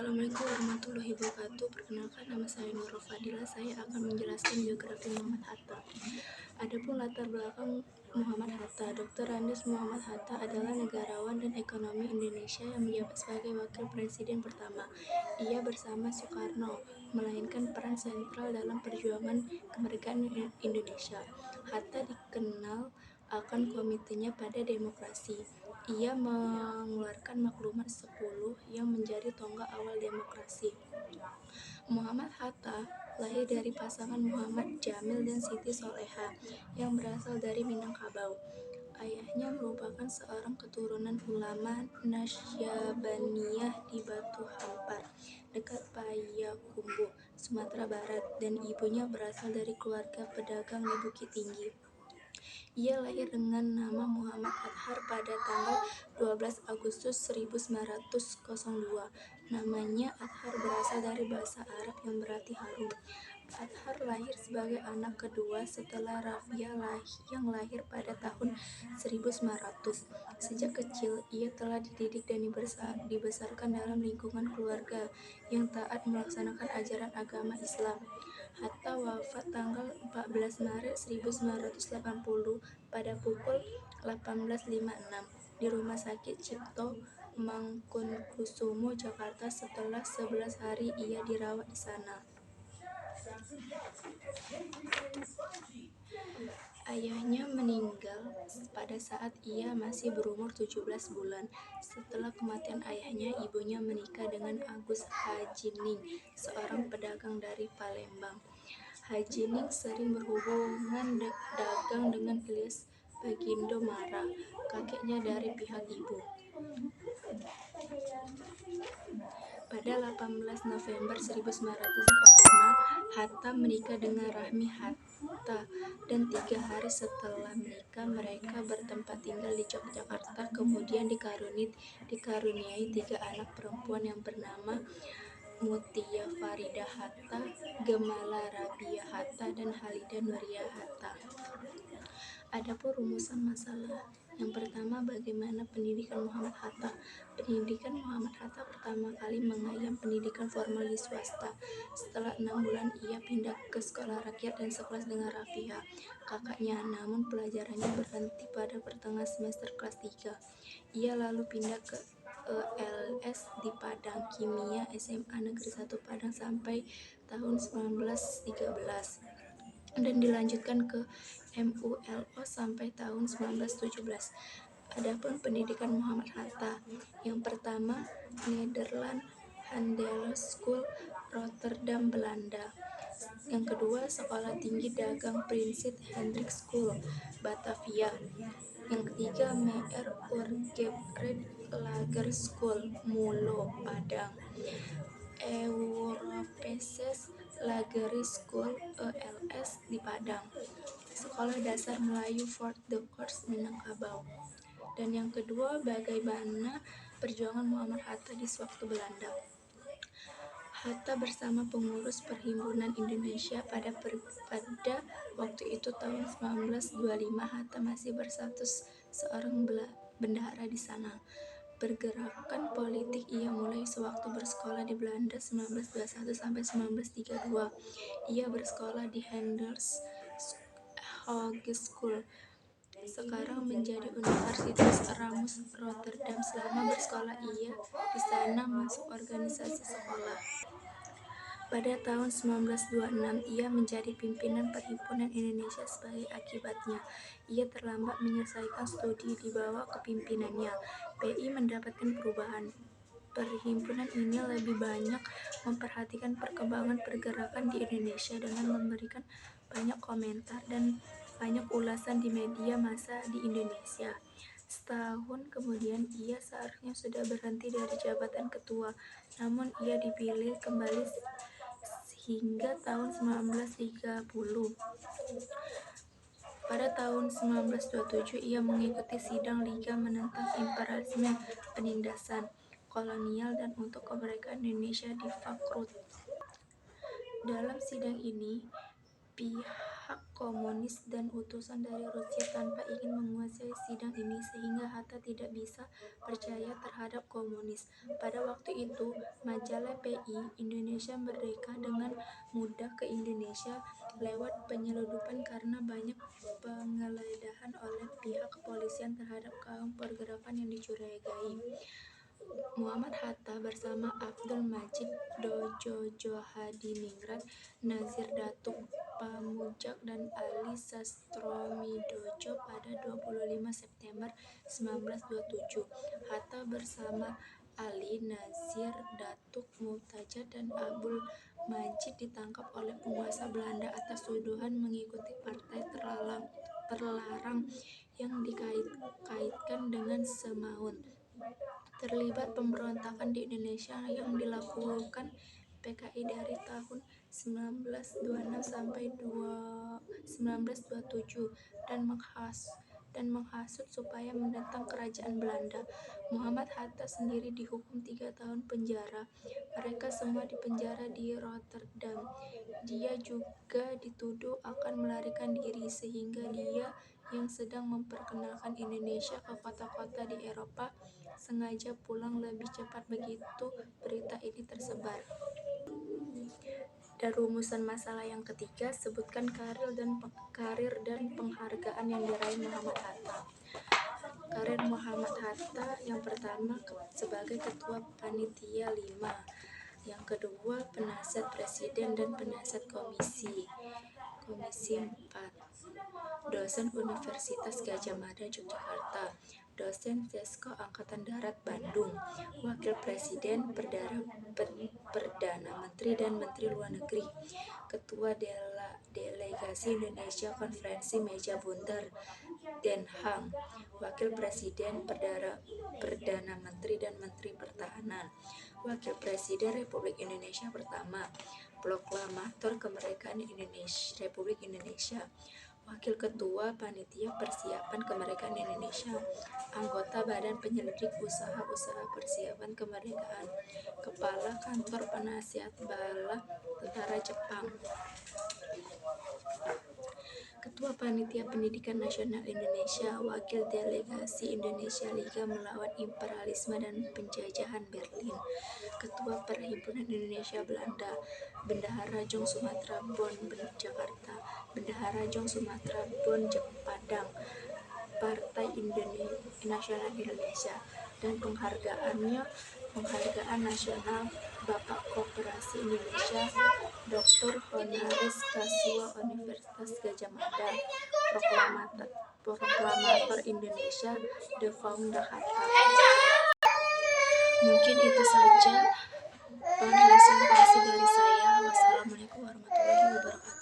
Assalamualaikum warahmatullahi wabarakatuh. Perkenalkan, nama saya Nurul Fadila. Saya akan menjelaskan biografi Muhammad Hatta. Adapun latar belakang Muhammad Hatta, Dr. Andes Muhammad Hatta adalah negarawan dan ekonomi Indonesia yang menjabat sebagai wakil presiden pertama. Ia bersama Soekarno memainkan peran sentral dalam perjuangan kemerdekaan Indonesia. Hatta dikenal akan komitmennya pada demokrasi. Ia mengeluarkan Maklumat 10 yang menjadi tonggak awal demokrasi. Muhammad Hatta lahir dari pasangan Muhammad Jamil dan Siti Soleha yang berasal dari Minangkabau. Ayahnya merupakan seorang keturunan ulama Nasyabandiyah di Batu Hampar, dekat Payakumbuh, Sumatera Barat, dan ibunya berasal dari keluarga pedagang di Bukit Tinggi. Ia lahir dengan nama Muhammad Athar pada tanggal 12 Agustus 1902. Namanya Athar berasal dari bahasa Arab yang berarti harum. Athar lahir sebagai anak kedua setelah Rafia yang lahir pada tahun 1900. Sejak kecil, ia telah dididik dan dibesarkan dalam lingkungan keluarga yang taat melaksanakan ajaran agama Islam. Hatta wafat tanggal 14 Maret 1980 pada pukul 18.56 di Rumah Sakit Cipto Mangkukusumo, Jakarta setelah 11 hari ia dirawat di sana. Ayahnya meninggal pada saat ia masih berumur 17 bulan. Setelah kematian ayahnya, ibunya menikah dengan Agus Hajining, seorang pedagang dari Palembang. Hajining sering berhubungan dagang dengan Ilyas Bagindo Mara, kakeknya dari pihak ibu. Pada 18 November 1945, Hatta menikah dengan Rahmi Hatta, dan 3 hari setelah menikah mereka bertempat tinggal di Yogyakarta. Kemudian dikaruniai 3 anak perempuan yang bernama Mutia Farida Hatta, Gemala Rabia Hatta, dan Halida Nuria Hatta. Adapun rumusan masalah. Yang pertama, bagaimana pendidikan Muhammad Hatta? Pendidikan Muhammad Hatta pertama kali mengayam pendidikan formal di swasta. Setelah 6 bulan, ia pindah ke sekolah rakyat dan sekelas dengan Rafia, kakaknya, namun pelajarannya berhenti pada pertengahan semester kelas 3. Ia lalu pindah ke ELS di Padang, Kimia SMA Negeri 1 Padang sampai tahun 1913. Dan dilanjutkan ke MULO sampai tahun 1917. Adapun pendidikan Muhammad Hatta, yang pertama Nederland Handelschool School, Rotterdam, Belanda. Yang kedua Sekolah Tinggi Dagang Prinses Hendrik School, Batavia. Yang ketiga Meir Urgebreed Lager School, Mulo, Padang. Europese Lagery School ELS di Padang. Sekolah Dasar Melayu Fort de Kors, Minangkabau. Dan yang kedua, bagaimana perjuangan Muhammad Hatta di sewaktu Belanda. Hatta bersama pengurus Perhimpunan Indonesia pada waktu itu tahun 1925, Hatta masih berstatus seorang bendahara di sana. Pergerakan politik ia mulai sewaktu bersekolah di Belanda 1921 sampai 1932. Ia bersekolah di Handels Hogeschool, sekarang menjadi Universitas Erasmus Rotterdam. Selama bersekolah ia di sana masuk organisasi sekolah. Pada tahun 1926, ia menjadi pimpinan Perhimpunan Indonesia. Sebagai akibatnya, ia terlambat menyelesaikan studi di bawah kepimpinannya. PI mendapatkan perubahan. Perhimpunan ini lebih banyak memperhatikan perkembangan pergerakan di Indonesia dengan memberikan banyak komentar dan banyak ulasan di media massa di Indonesia. Setahun kemudian, ia seharusnya sudah berhenti dari jabatan ketua, namun ia dipilih kembali hingga tahun 1930. Pada tahun 1927, ia mengikuti sidang Liga menentang imperialisme, penindasan kolonial, dan untuk kemerdekaan Indonesia di Frankfurt. Dalam sidang ini, pihak pihak komunis dan utusan dari Rusia tanpa ingin menguasai sidang ini, sehingga Hatta tidak bisa percaya terhadap komunis. Pada waktu itu, majalah PI Indonesia Merdeka dengan mudah ke Indonesia lewat penyelundupan karena banyak penggeledahan oleh pihak kepolisian terhadap kaum pergerakan yang dicurigai. Muhammad Hatta bersama Abdul Majid Djoko-Hadiningrat, Nazir Datuk Pamujak, dan Ali Sastromidojo pada 25 September 1927. Hatta bersama Ali, Nazir Datuk Murtaja, dan Abdul Majid ditangkap oleh penguasa Belanda atas tuduhan mengikuti partai terlarang yang dikait-kaitkan dengan Semaun, terlibat pemberontakan di Indonesia yang dilakukan PKI dari tahun 1926 sampai 1927 dan menghasut supaya menentang kerajaan Belanda. Muhammad Hatta sendiri dihukum 3 tahun penjara. Mereka semua dipenjara di Rotterdam. Dia juga dituduh akan melarikan diri, sehingga dia yang sedang memperkenalkan Indonesia ke kota-kota di Eropa sengaja pulang lebih cepat begitu berita ini tersebar. Dan rumusan masalah yang ketiga, sebutkan karir dan penghargaan yang diraih Muhammad Hatta. Karir Muhammad Hatta: yang pertama, sebagai Ketua Panitia 5. Yang kedua, penasihat Presiden dan penasihat Komisi 4. Dosen Universitas Gadjah Mada Yogyakarta. Dosen Sesko Angkatan Darat Bandung. Wakil Presiden, Perdana Menteri dan Menteri Luar Negeri. Ketua Delegasi Indonesia Konferensi Meja Bundar Den Haag. Wakil Presiden, Perdana Menteri dan Menteri Pertahanan. Wakil Presiden Republik Indonesia pertama. Proklamator Kemerdekaan Republik Indonesia. Wakil Ketua Panitia Persiapan Kemerdekaan Indonesia. Anggota Badan Penyelidik Usaha-usaha Persiapan Kemerdekaan. Kepala Kantor Penasihat Bala Tentara Jepang. Ketua Panitia Pendidikan Nasional Indonesia. Wakil Delegasi Indonesia Liga Melawan Imperialisme dan Penjajahan Berlin. Ketua Perhimpunan Indonesia Belanda. Bendahara Jong Sumatera Bonn Jakarta. Bendahara Jong Sumatera Bonn Padang. Partai Nasional Indonesia. Dan penghargaannya, Penghargaan Nasional Bapak Koperasi Indonesia, Dr. Honoris Causa Universitas Gadjah Mada, Proklamator Indonesia, The Founder Hatta. Mungkin itu saja presentasi dari saya. Wassalamualaikum warahmatullahi wabarakatuh.